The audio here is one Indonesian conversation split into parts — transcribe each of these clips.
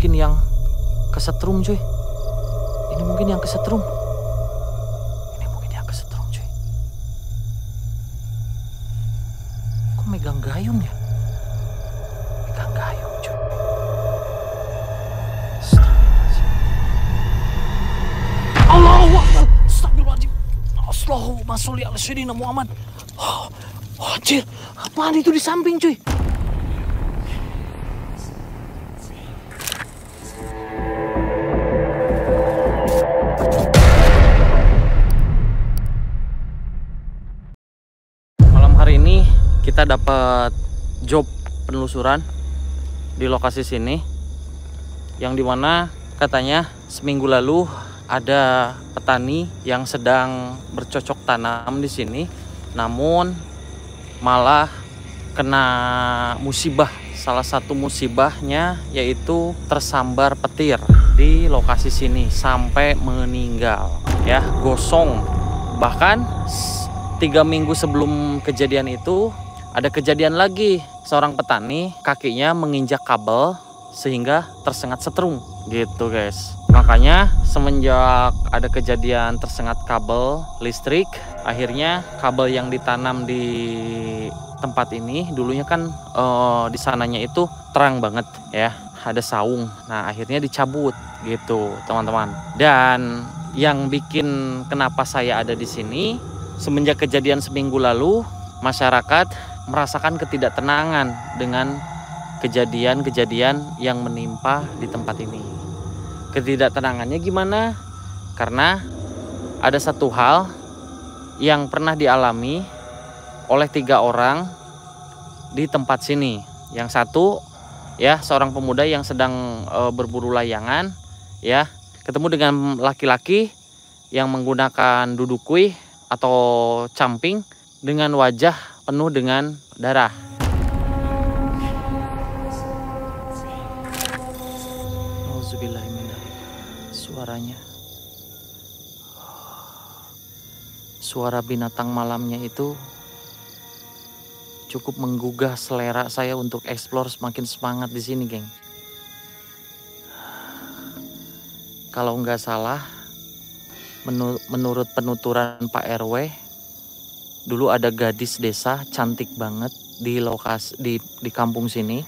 mungkin yang kesetrum cuy. Ini mungkin yang kesetrum. Ini mungkin yang kesetrum cuy. Kok megang gayung ya? Megang gayung cuy. Allahu Akbar. Astagfirullahaladzim. Allahumma sholli ala sayyidina Muhammad. Oh, anjir, apaan itu di samping cuy? Malam hari ini kita dapat job penelusuran di lokasi sini, yang dimana katanya seminggu lalu ada petani yang sedang bercocok tanam di sini, namun malah kena musibah. Salah satu musibahnya yaitu tersambar petir di lokasi sini sampai meninggal, ya, gosong. Bahkan 3 minggu sebelum kejadian itu ada kejadian lagi, seorang petani kakinya menginjak kabel sehingga tersengat setrum gitu guys. Makanya semenjak ada kejadian tersengat kabel listrik, akhirnya kabel yang ditanam di tempat ini dulunya kan di sananya itu terang banget ya, ada saung. Nah akhirnya dicabut gitu teman-teman. Dan yang bikin kenapa saya ada di sini, semenjak kejadian seminggu lalu masyarakat merasakan ketidaktenangan dengan kejadian-kejadian yang menimpa di tempat ini. Ketidaktenangannya gimana? Karena ada satu hal yang pernah dialami oleh 3 orang di tempat sini. Yang satu ya seorang pemuda yang sedang berburu layangan, ya, ketemu dengan laki-laki yang menggunakan dudukui atau camping dengan wajah penuh dengan darah. Suaranya, suara binatang malamnya itu cukup menggugah selera saya untuk eksplor semakin semangat di sini, geng. Kalau nggak salah, menurut penuturan Pak RW, dulu ada gadis desa cantik banget di lokasi di kampung sini,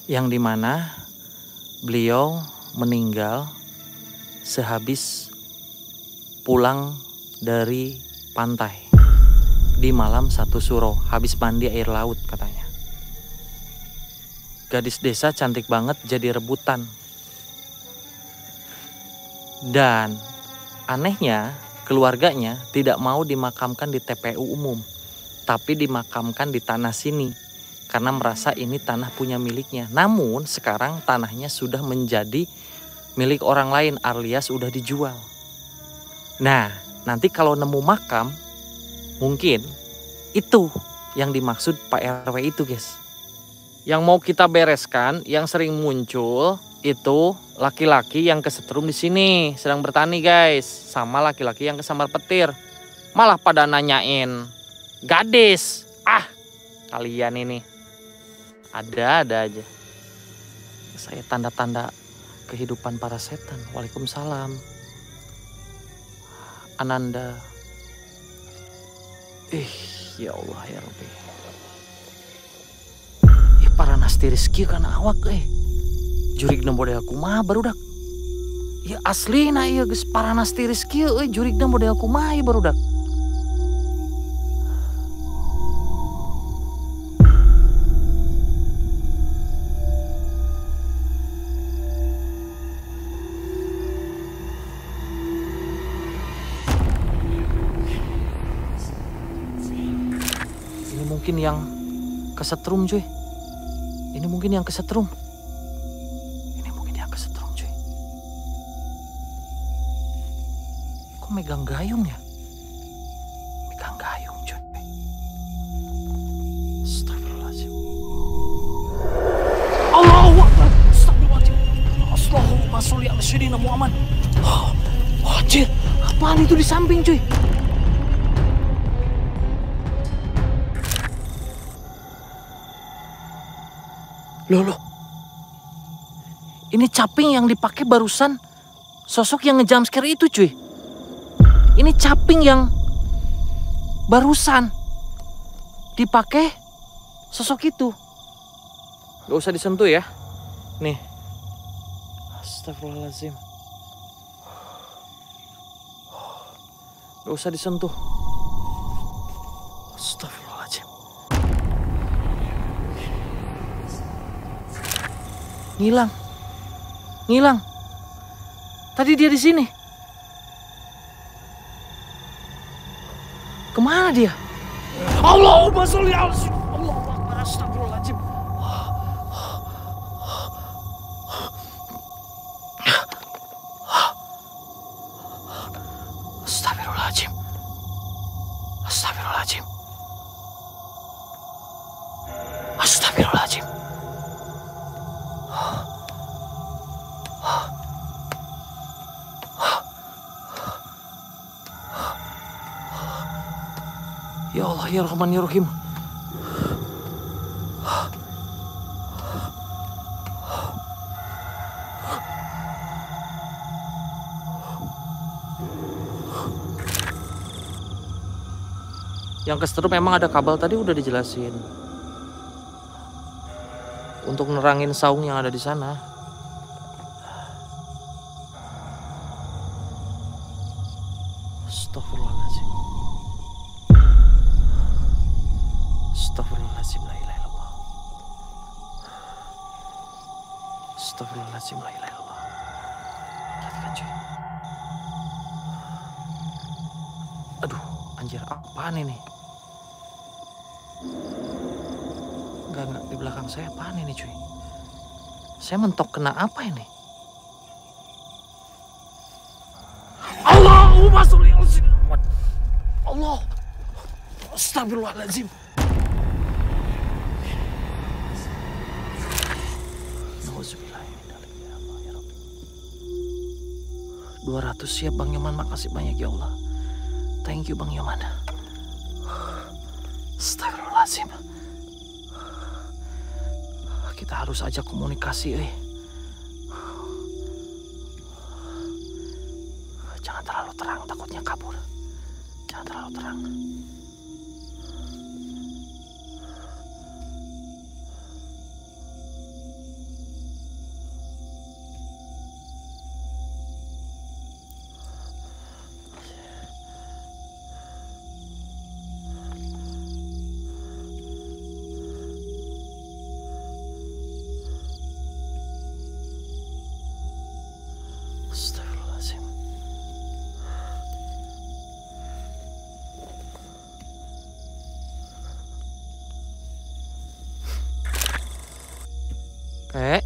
yang dimana beliau meninggal sehabis pulang dari pantai di malam 1 Suro, habis mandi air laut katanya. Gadis desa cantik banget jadi rebutan. Dan anehnya keluarganya tidak mau dimakamkan di TPU umum, tapi dimakamkan di tanah sini karena merasa ini tanah punya miliknya. Namun sekarang tanahnya sudah menjadi milik orang lain alias udah dijual. Nah, nanti kalau nemu makam, mungkin itu yang dimaksud Pak RW itu, guys. Yang mau kita bereskan, yang sering muncul itu laki-laki yang kesetrum di sini sedang bertani, guys, sama laki-laki yang kesambar petir. Malah pada nanyain gadis. Ah, kalian ini ada aja. Saya tanda-tanda kehidupan para setan. Waalaikumsalam. Ananda. Ya Allah ya Rabbi. Para nasti rezeki kan awak jurig model kumaha barudak. Ya asli na ieu geus para nasti rezeki jurig model kumaha barudak. Mungkin yang kesetrum cuy. Ini mungkin yang kesetrum. Ini mungkin yang kesetrum cuy. Kok megang gayung ya? Megang gayung cuy. Astagfirullahaladzim. Allahu Akbar. Astagfirullahaladzim. Allahumma sholli ala sayyidina Muhammad. Oh, anjir, apaan itu di samping cuy? Loh. Ini caping yang dipakai barusan sosok yang nge-jumpscare itu cuy. Ini caping yang barusan dipakai sosok itu. Gak usah disentuh ya. Nih. Astagfirullahaladzim. Gak usah disentuh. Astagfirullahaladzim. Ngilang. Ngilang. Tadi dia di sini. Kemana dia? Allahumma sholli ala Allahu akbar. Astagfirullahaladzim. Astagfirullahaladzim. Astagfirullahaladzim. Astagfirullahaladzim. Ya Allah, ya Rahman, ya Rahim. Yang kesetrum memang ada kabel, tadi udah dijelasin. Untuk nerangin saung yang ada di sana. Astagfirullahaladzim. Astagfirullahaladzim, la ilaha illallah. Astagfirullahaladzim, la ilaha illallah. Perhatikan cuy. Aduh, anjir, apaan ini? Enggak, di belakang saya apaan ini cuy? Saya mentok kena apa ini? Allahumma sholli ala Muhammad. Allah. Astagfirullahaladzim. Nauzubillah min dzalik ya Allah ya Rabbi. 200 siap Bang Yaman, makasih banyak ya Allah. Thank you Bang Yaman. Astagfirullahaladzim. Kita harus ajak komunikasi, Jangan terlalu terang, takutnya kabur. Jangan terlalu terang. Astagfirullahaladzim. Kek.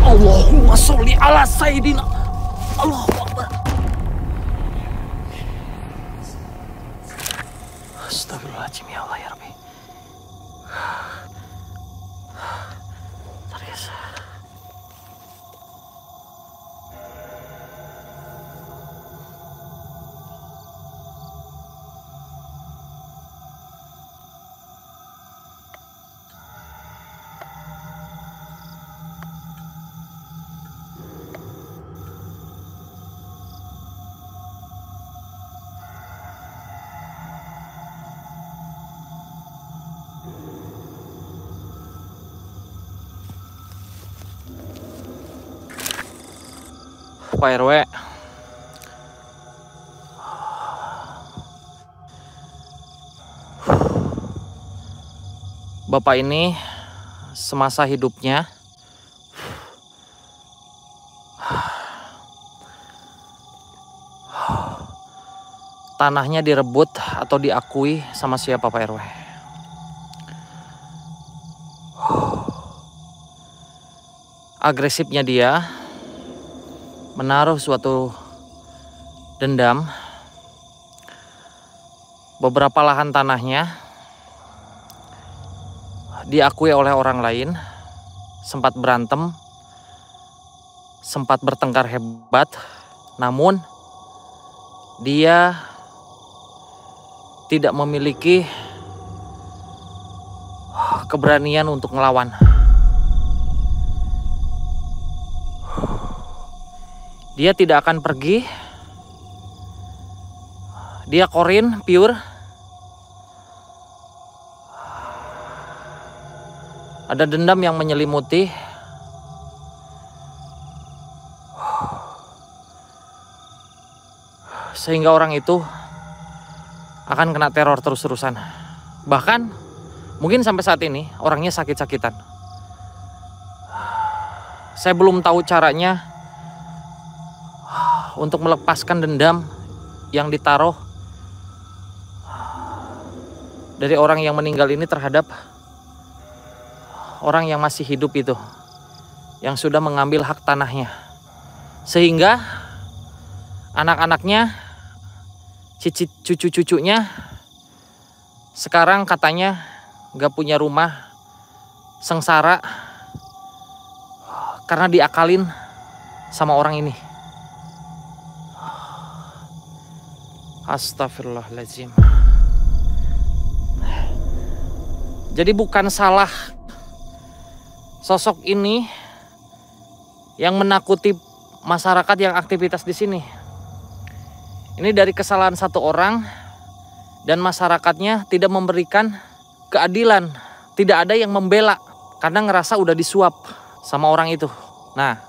Allahumma sholli ala Sayyidina. Allahu Akbar. Astagfirullahaladzim ya Allah ya Rabbi. Bentar guys. Pak RW, Bapak ini semasa hidupnya tanahnya direbut atau diakui sama siapa Pak RW? Agresifnya dia menaruh suatu dendam. Beberapa lahan tanahnya diakui oleh orang lain, sempat berantem, sempat bertengkar hebat, namun dia tidak memiliki keberanian untuk melawan. Dia tidak akan pergi. Dia korin, pure. Ada dendam yang menyelimuti. Sehingga orang itu akan kena teror terus-terusan. Bahkan mungkin sampai saat ini orangnya sakit-sakitan. Saya belum tahu caranya untuk melepaskan dendam yang ditaruh dari orang yang meninggal ini terhadap orang yang masih hidup itu, yang sudah mengambil hak tanahnya. Sehingga anak-anaknya, cucu-cucunya sekarang katanya gak punya rumah, sengsara karena diakalin sama orang ini. Astagfirullahaladzim. Jadi bukan salah sosok ini yang menakuti masyarakat yang aktivitas di sini. Ini dari kesalahan satu orang dan masyarakatnya tidak memberikan keadilan. Tidak ada yang membela karena ngerasa udah disuap sama orang itu. Nah,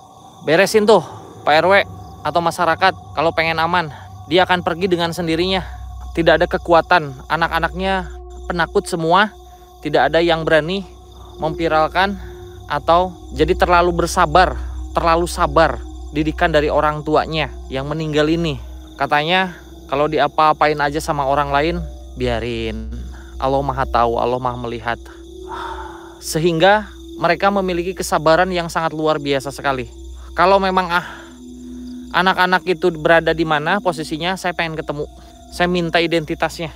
beresin tuh Pak RW atau masyarakat kalau pengen aman. Dia akan pergi dengan sendirinya. Tidak ada kekuatan. Anak-anaknya penakut semua. Tidak ada yang berani memviralkan atau jadi terlalu bersabar, terlalu sabar. Didikan dari orang tuanya yang meninggal ini. Katanya kalau diapa-apain aja sama orang lain, biarin. Allah Maha tahu, Allah Maha melihat. Sehingga mereka memiliki kesabaran yang sangat luar biasa sekali. Kalau memang anak-anak itu berada di mana posisinya, saya pengen ketemu. Saya minta identitasnya.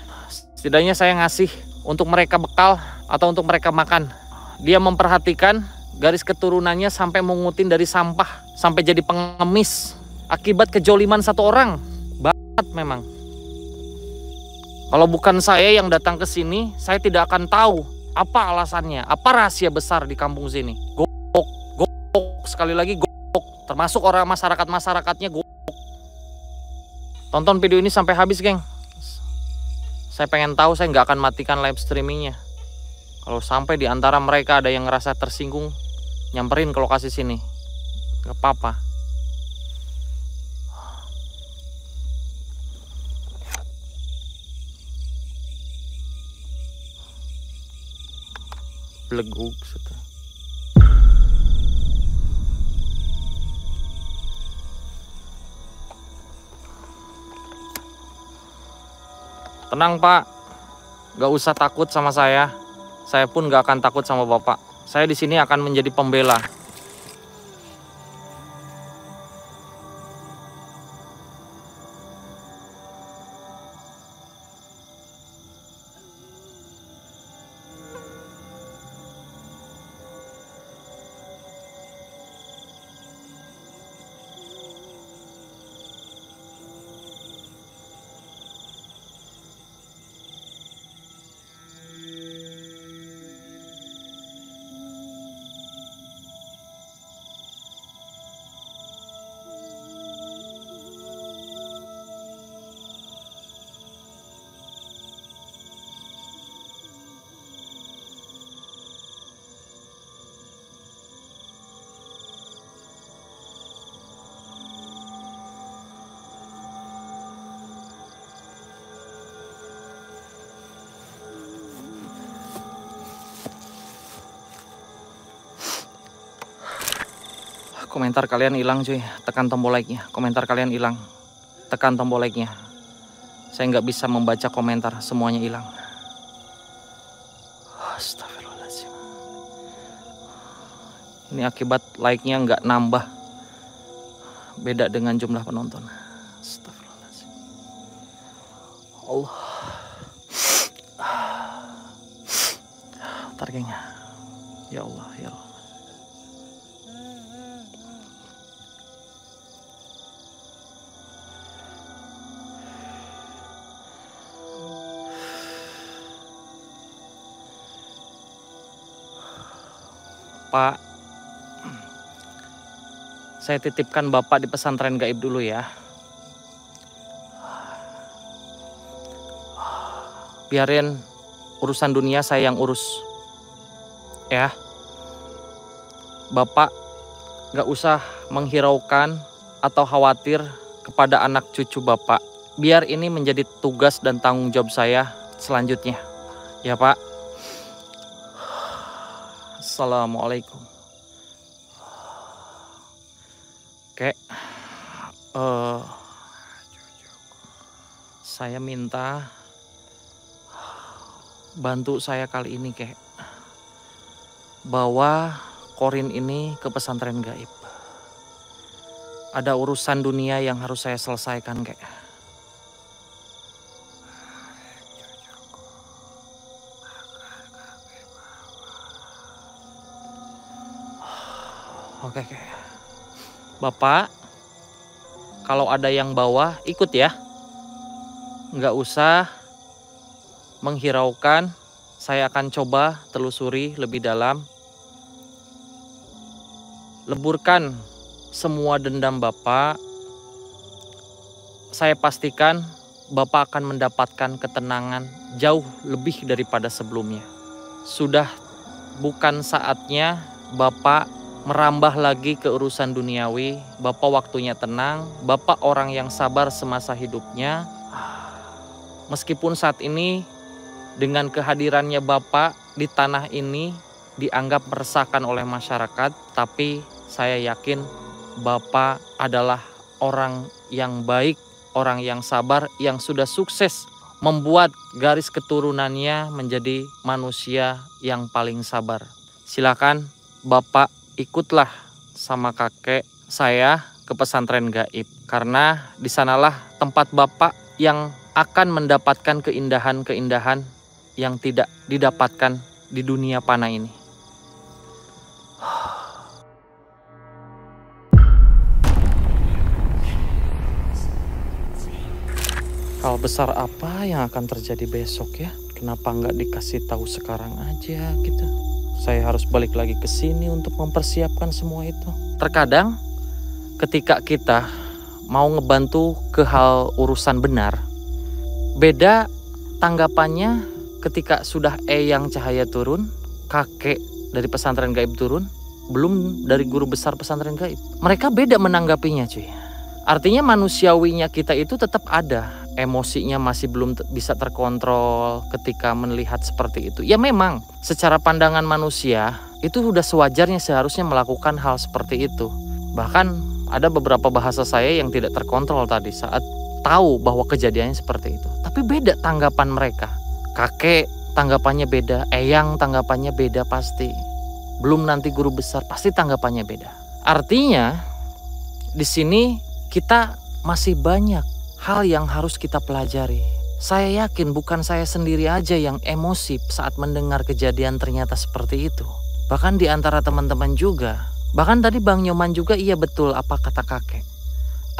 Setidaknya saya ngasih untuk mereka bekal atau untuk mereka makan. Dia memperhatikan garis keturunannya sampai mengutin dari sampah, sampai jadi pengemis. Akibat kejoliman satu orang. Banget memang. Kalau bukan saya yang datang ke sini, saya tidak akan tahu apa alasannya, apa rahasia besar di kampung sini. Gok, sekali lagi gok. Termasuk orang masyarakatnya gok. Tonton video ini sampai habis, geng. Saya pengen tahu, saya nggak akan matikan live streamingnya. Kalau sampai di antara mereka ada yang ngerasa tersinggung, nyamperin ke lokasi sini. Gak apa-apa. Beleguk setelah. Tenang Pak, gak usah takut sama saya. Saya pun gak akan takut sama Bapak. Saya di sini akan menjadi pembela. Komentar kalian hilang cuy, tekan tombol like-nya. Komentar kalian hilang, tekan tombol like-nya. Saya nggak bisa membaca komentar, semuanya hilang. Astagfirullahaladzim. Ini akibat like-nya nggak nambah. Beda dengan jumlah penonton. Astagfirullahaladzim. Allah. Ntar gengnya. Ya Allah, ya Allah. Pak, saya titipkan Bapak di pesantren gaib dulu ya. Biarin urusan dunia saya yang urus. Ya. Bapak gak usah menghiraukan atau khawatir kepada anak cucu Bapak. Biar ini menjadi tugas dan tanggung jawab saya selanjutnya. Ya Pak. Assalamualaikum. Kek, saya minta bantu saya kali ini, Kek. Bawa Korin ini ke pesantren gaib. Ada urusan dunia yang harus saya selesaikan, Kek. Oke. Bapak, kalau ada yang bawa, ikut ya. Nggak usah menghiraukan. Saya akan coba telusuri lebih dalam. Leburkan semua dendam Bapak. Saya pastikan Bapak akan mendapatkan ketenangan jauh lebih daripada sebelumnya. Sudah bukan saatnya Bapak merambah lagi ke urusan duniawi. Bapak waktunya tenang. Bapak orang yang sabar semasa hidupnya. Meskipun saat ini dengan kehadirannya Bapak di tanah ini dianggap meresahkan oleh masyarakat, tapi saya yakin Bapak adalah orang yang baik, orang yang sabar, yang sudah sukses membuat garis keturunannya menjadi manusia yang paling sabar. Silakan Bapak ikutlah sama kakek saya ke pesantren gaib, karena di sanalah tempat Bapak yang akan mendapatkan keindahan-keindahan yang tidak didapatkan di dunia panah ini. Hal besar apa yang akan terjadi besok ya? Kenapa nggak dikasih tahu sekarang aja gitu? Saya harus balik lagi ke sini untuk mempersiapkan semua itu. Terkadang ketika kita mau ngebantu ke hal urusan benar, beda tanggapannya ketika sudah Eyang Cahaya turun, kakek dari pesantren gaib turun, belum dari guru besar pesantren gaib. Mereka beda menanggapinya cuy. Artinya manusiawinya kita itu tetap ada. Emosinya masih belum bisa terkontrol ketika melihat seperti itu. Ya memang secara pandangan manusia itu sudah sewajarnya seharusnya melakukan hal seperti itu. Bahkan ada beberapa bahasa saya yang tidak terkontrol tadi saat tahu bahwa kejadiannya seperti itu. Tapi beda tanggapan mereka. Kakek tanggapannya beda, Eyang tanggapannya beda pasti. Belum nanti guru besar pasti tanggapannya beda. Artinya di sini kita masih banyak hal yang harus kita pelajari. Saya yakin bukan saya sendiri aja yang emosi saat mendengar kejadian ternyata seperti itu. Bahkan di antara teman-teman juga. Bahkan tadi Bang Nyoman juga iya betul apa kata kakek.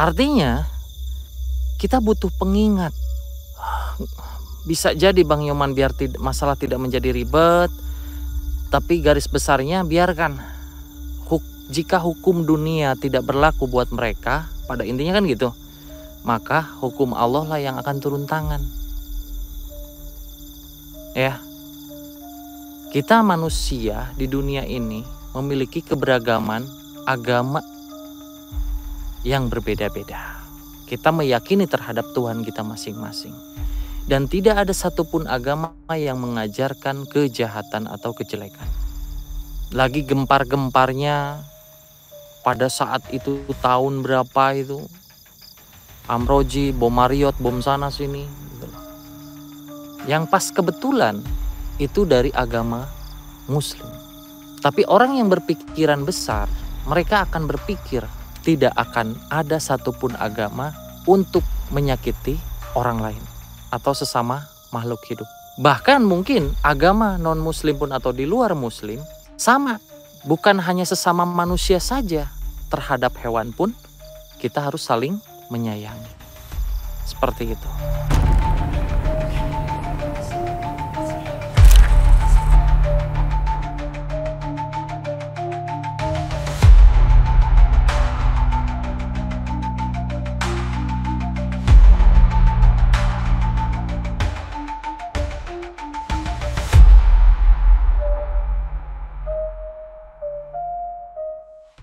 Artinya kita butuh pengingat. Bisa jadi Bang Nyoman biar masalah tidak menjadi ribet. Tapi garis besarnya biarkan. Jika hukum dunia tidak berlaku buat mereka, pada intinya kan gitu, maka hukum Allah lah yang akan turun tangan. Ya, kita manusia di dunia ini memiliki keberagaman agama yang berbeda-beda. Kita meyakini terhadap Tuhan kita masing-masing. Dan tidak ada satupun agama yang mengajarkan kejahatan atau kejelekan. Lagi gempar-gemparnya pada saat itu tahun berapa itu, Amroji, bom Marriott, bom sana sini. Yang pas kebetulan itu dari agama Muslim. Tapi orang yang berpikiran besar, mereka akan berpikir tidak akan ada satupun agama untuk menyakiti orang lain atau sesama makhluk hidup. Bahkan mungkin agama non-Muslim pun atau di luar Muslim Sama, bukan hanya sesama manusia saja, terhadap hewan pun kita harus saling menyayangi. Seperti itu.